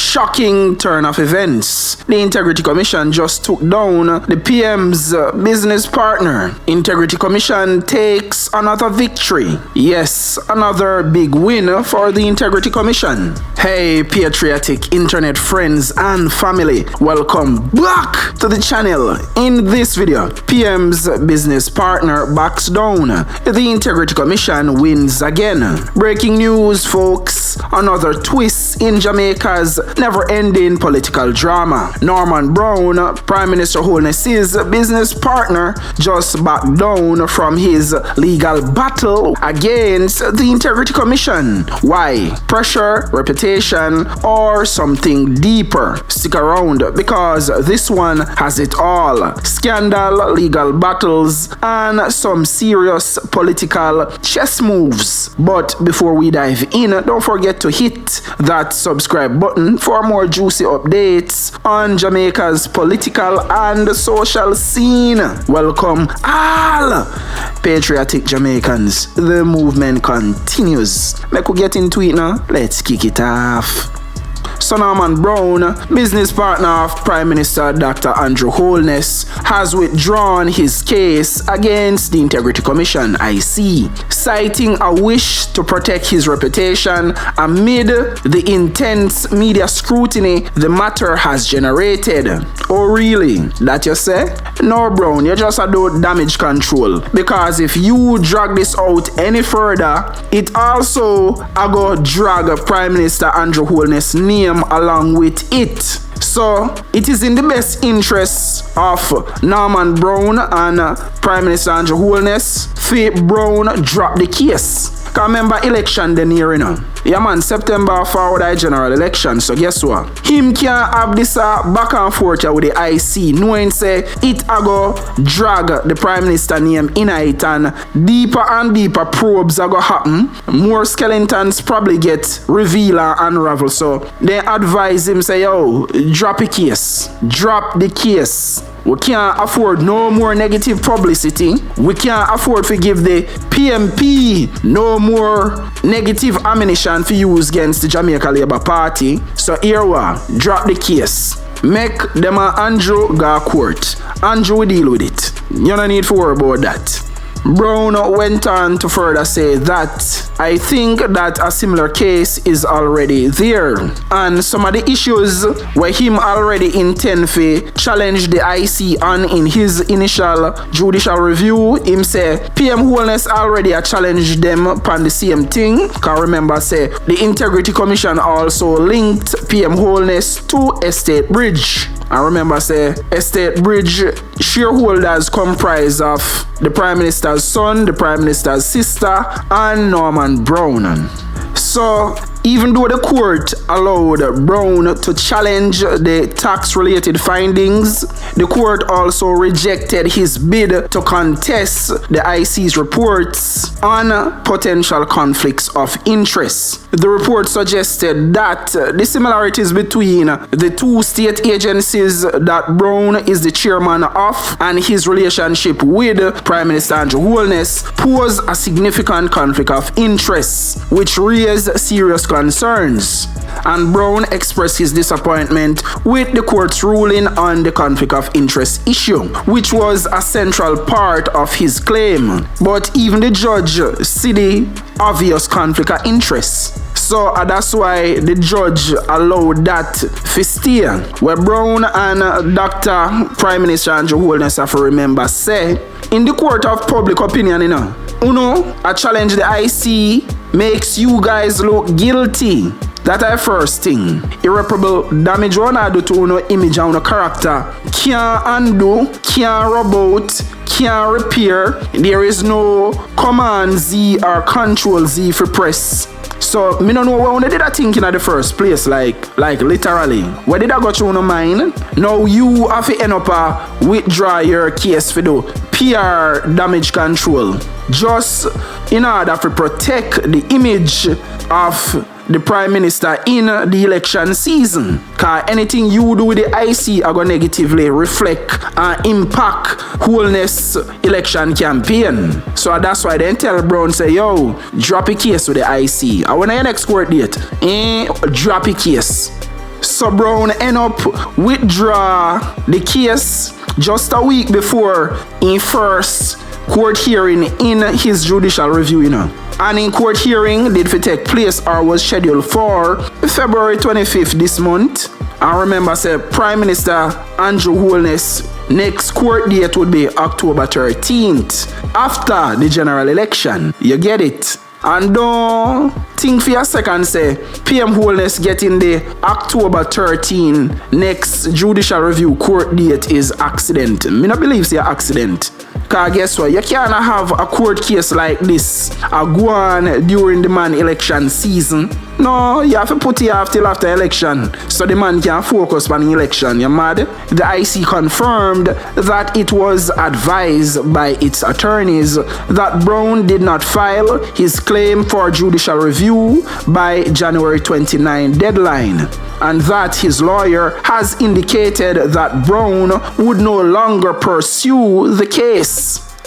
shocking turn of events. The Integrity Commission just took down the PM's business partner. Integrity Commission takes another victory. Yes, another big win for the Integrity Commission. Hey, patriotic internet friends and family, welcome back to the channel. In this video, PM's business partner backs down. The Integrity Commission wins again. Breaking news, folks. Another twist in Jamaica's never-ending political drama. Norman Brown, Prime Minister Holness's business partner, just backed down from his legal battle against the Integrity Commission. Why? Pressure, reputation, or something deeper? Stick around because this one has it all. Scandal, legal battles, and some serious political chess moves. But before we dive in, don't forget to hit that subscribe button for more juicy updates on Jamaica's political and social scene. Welcome all patriotic Jamaicans. The movement continues. Make we get into it now. Let's kick it off. So Norman Brown, business partner of Prime Minister Dr. Andrew Holness, has withdrawn his case against the Integrity Commission (IC), citing a wish to protect his reputation amid the intense media scrutiny the matter has generated. Oh really? That you say? No, Brown, you just do damage control, because if you drag this out any further, it also go drag Prime Minister Andrew Holness' name along with it. So it is in the best interests of Norman Brown and Prime Minister Andrew Holness for Brown drop the case. Cause remember election then here, you know. Yeah man, September forward the general election. So guess what? Him can't have this back and forth with the IC, knowing say it go drag the Prime Minister name in it, and deeper and deeper probes go happen. More skeletons probably get revealed and unraveled. So they advise him, say, yo, drop the case. Drop the case. We can't afford no more negative publicity. We can't afford to give the PMP no more negative ammunition for use against the Jamaica Labour Party. So here we are. Drop the case. Make them Andrew go court. Andrew will deal with it. You don't need to worry about that. Brown went on to further say that I think that a similar case is already there, and some of the issues where him already intend to challenge the IC on in his initial judicial review. Him say PM Holness already a challenge them upon the same thing. Can remember say the Integrity Commission also linked PM Holness to Estate Bridge. I remember say Estate Bridge shareholders comprise of the Prime Minister's son, the Prime Minister's sister, and Norman Brown. So even though the court allowed Brown to challenge the tax-related findings, the court also rejected his bid to contest the IC's reports on potential conflicts of interest. The report suggested that the similarities between the two state agencies that Brown is the chairman of and his relationship with Prime Minister Andrew Holness pose a significant conflict of interest, which raised serious concerns. And Brown expressed his disappointment with the court's ruling on the conflict of interest issue, which was a central part of his claim. But even the judge see the obvious conflict of interest. So that's why the judge allowed that to stay. Where Brown and Dr. Prime Minister Andrew Holness have to remember say, in the court of public opinion, I challenge the IC makes you guys look guilty. That's the first thing. Irreparable damage one do to no image and no character. Can't undo, can't rub out, can't repair. There is no Command Z or Control Z for press. So me don't know why they did that thinking at the first place, like literally. Where did I go through no mind? Now you have to end up withdraw your case for the PR damage control, just in order to protect the image of the Prime Minister in the election season. Cause anything you do with the IC are going to negatively reflect and impact Holness election campaign. So that's why they tell Brown say, yo, drop a case with the IC. And when I next court date, drop a case. So Brown end up withdraw the case just a week before in first court hearing in his judicial review, And in court hearing did take place or was scheduled for February 25th this month. And remember, say Prime Minister Andrew Holness next court date would be October 13th after the general election. You get it? And don't think for a second, say PM Holness getting the October 13 next judicial review court date is accident. Me not believe it's an accident. Cause guess what? You can't have a court case like this go on during the man election season. No, you have to put it off till after election so the man can focus on the election. You mad? The IC confirmed that it was advised by its attorneys that Brown did not file his claim for judicial review by January 29 deadline, and that his lawyer has indicated that Brown would no longer pursue the case.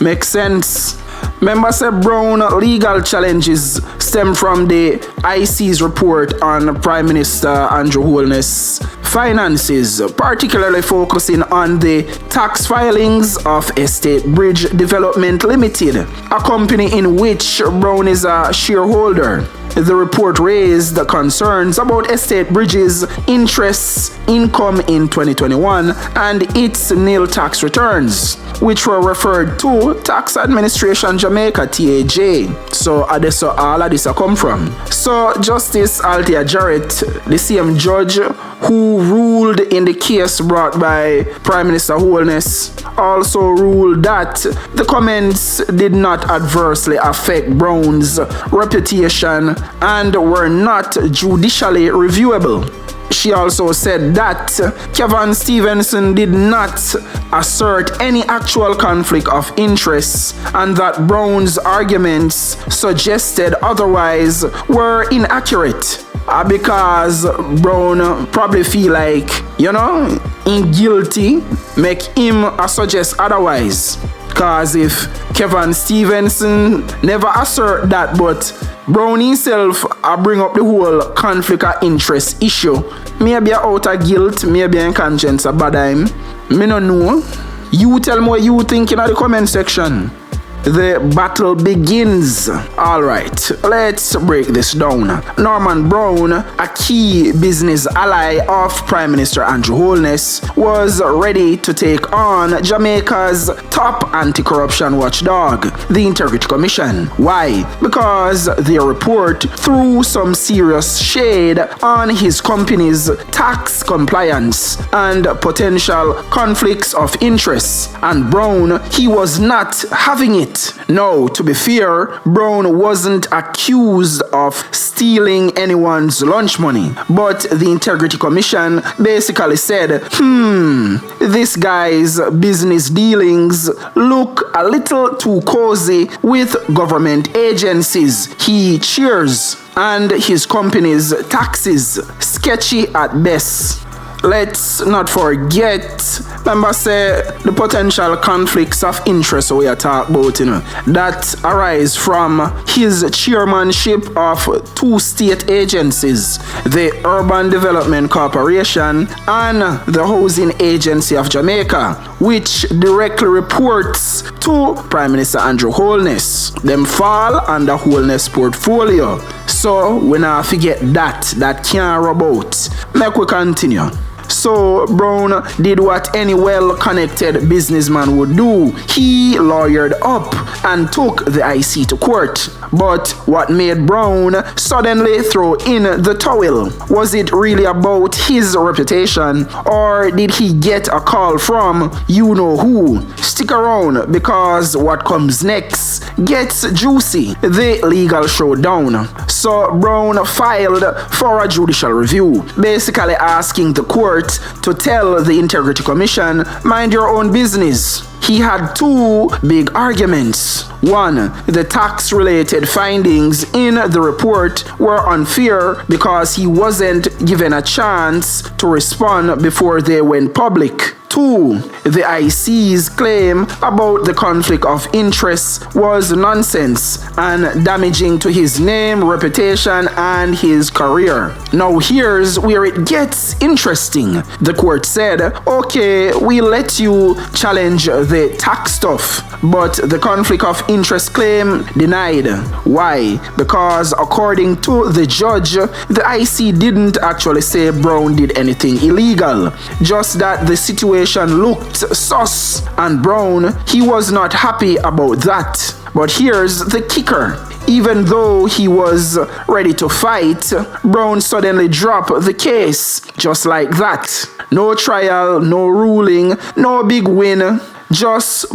Makes sense. Members say Brown legal challenges stem from the IC's report on Prime Minister Andrew Holness' finances, particularly focusing on the tax filings of Estate Bridge Development Limited, a company in which Brown is a shareholder. The report raised concerns about Estate Bridge's interest income in 2021 and its nil tax returns, which were referred to Tax Administration Jamaica (TAJ). So that's where all of this come from. So Justice Althea Jarrett, the same judge who ruled in the case brought by Prime Minister Holness, also ruled that the comments did not adversely affect Brown's reputation and were not judicially reviewable. She also said that Kevin Stevenson did not assert any actual conflict of interest and that Brown's arguments suggested otherwise were inaccurate. Because Brown probably feel like, in guilty, make him suggest otherwise. Because if Kevin Stevenson never assert that, but Brown himself bring up the whole conflict of interest issue, maybe out of guilt, maybe in conscience about him. Me no know. You tell me what you think in the comment section. The battle begins. Alright, let's break this down. Norman Brown, a key business ally of Prime Minister Andrew Holness, was ready to take on Jamaica's top anti-corruption watchdog, the Integrity Commission. Why? Because their report threw some serious shade on his company's tax compliance and potential conflicts of interest. And Brown, he was not having it. No, to be fair, Brown wasn't accused of stealing anyone's lunch money, but the Integrity Commission basically said, this guy's business dealings look a little too cozy with government agencies he chairs, and his company's taxes sketchy at best. Let's not forget, remember say the potential conflicts of interest we are talking about, that arise from his chairmanship of two state agencies, the Urban Development Corporation and the Housing Agency of Jamaica, which directly reports to Prime Minister Andrew Holness. Them fall under Holness portfolio. So we not forget that can't rub out. Make we continue. So Brown did what any well-connected businessman would do. He lawyered up and took the IC to court. But what made Brown suddenly throw in the towel? Was it really about his reputation, or did he get a call from you-know-who? Stick around, because what comes next gets juicy. The legal showdown. So Brown filed for a judicial review, basically asking the court to tell the Integrity Commission, mind your own business. He had two big arguments. One, the tax-related findings in the report were unfair because he wasn't given a chance to respond before they went public. 2. The IC's claim about the conflict of interest was nonsense and damaging to his name, reputation, and his career. Now here's where it gets interesting. The court said, okay, we let you challenge the tax stuff, but the conflict of interest claim denied. Why? Because according to the judge, the IC didn't actually say Brown did anything illegal, just that the situation looked sus, and Brown, he was not happy about that. But here's the kicker. Even though he was ready to fight, Brown suddenly dropped the case, just like that. No trial, no ruling, no big win, just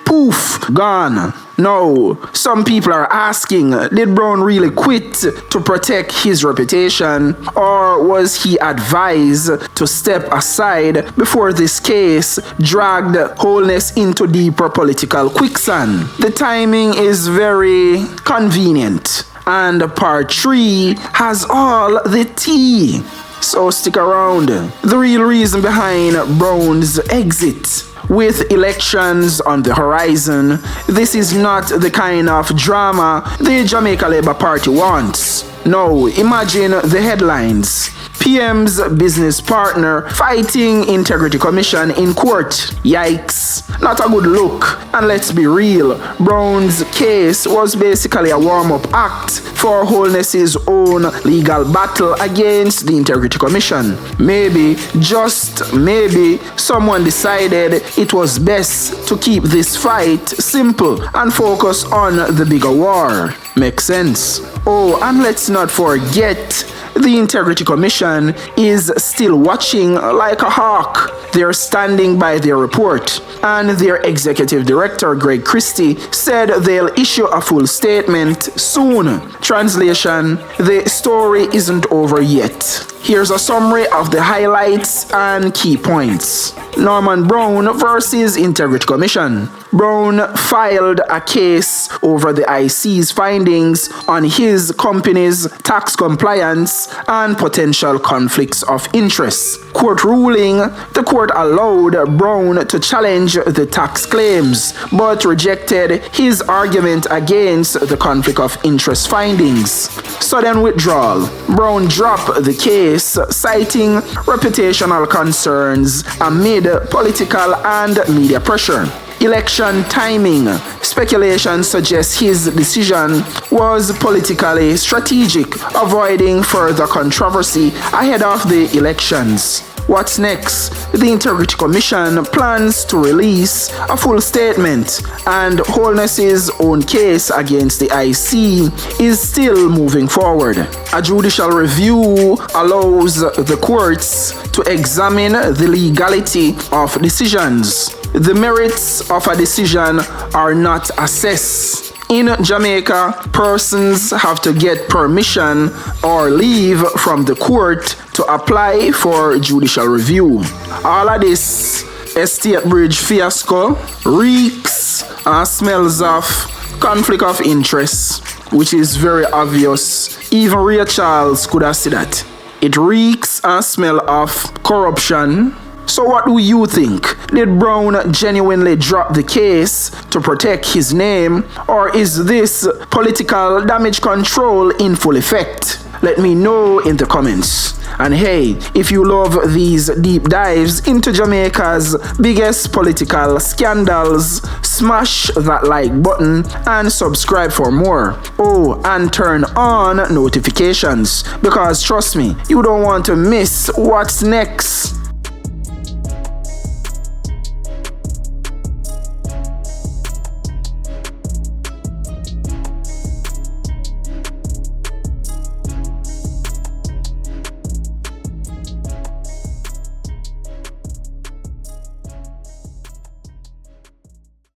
poof, gone. Now, some people are asking, did Brown really quit to protect his reputation, or was he advised to step aside before this case dragged Holness into deeper political quicksand? The timing is very convenient, and part 3 has all the tea. So stick around. The real reason behind Brown's exit. With elections on the horizon, this is not the kind of drama the Jamaica Labour Party wants. No, imagine the headlines. PM's business partner fighting Integrity Commission in court. Yikes, not a good look. And let's be real, Brown's case was basically a warm-up act for Holness's own legal battle against the Integrity Commission. Maybe, just maybe, someone decided it was best to keep this fight simple and focus on the bigger war. Makes sense. Oh, and let's not forget, the Integrity Commission is still watching like a hawk. They're standing by their report, and their executive director, Greg Christie, said they'll issue a full statement soon. Translation: the story isn't over yet. Here's a summary of the highlights and key points. Norman Brown versus Integrity Commission. Brown filed a case over the IC's findings on his company's tax compliance and potential conflicts of interest. Court ruling: the court allowed Brown to challenge the tax claims, but rejected his argument against the conflict of interest findings. Sudden withdrawal. Brown dropped the case, citing reputational concerns amid political and media pressure. Election timing. Speculation suggests his decision was politically strategic, avoiding further controversy ahead of the elections. What's next? The Integrity Commission plans to release a full statement, and Holness's own case against the IC is still moving forward. A judicial review allows the courts to examine the legality of decisions. The merits of a decision are not assessed. In Jamaica, persons have to get permission or leave from the court to apply for judicial review. All of this estate bridge fiasco reeks and smells of conflict of interest, which is very obvious. Even Ray Charles could have said that. It reeks and smells of corruption. So what do you think? Did Brown genuinely drop the case to protect his name, or is this political damage control in full effect? Let me know in the comments. And hey, if you love these deep dives into Jamaica's biggest political scandals, smash that like button and subscribe for more. Oh, and turn on notifications, because trust me, you don't want to miss what's next.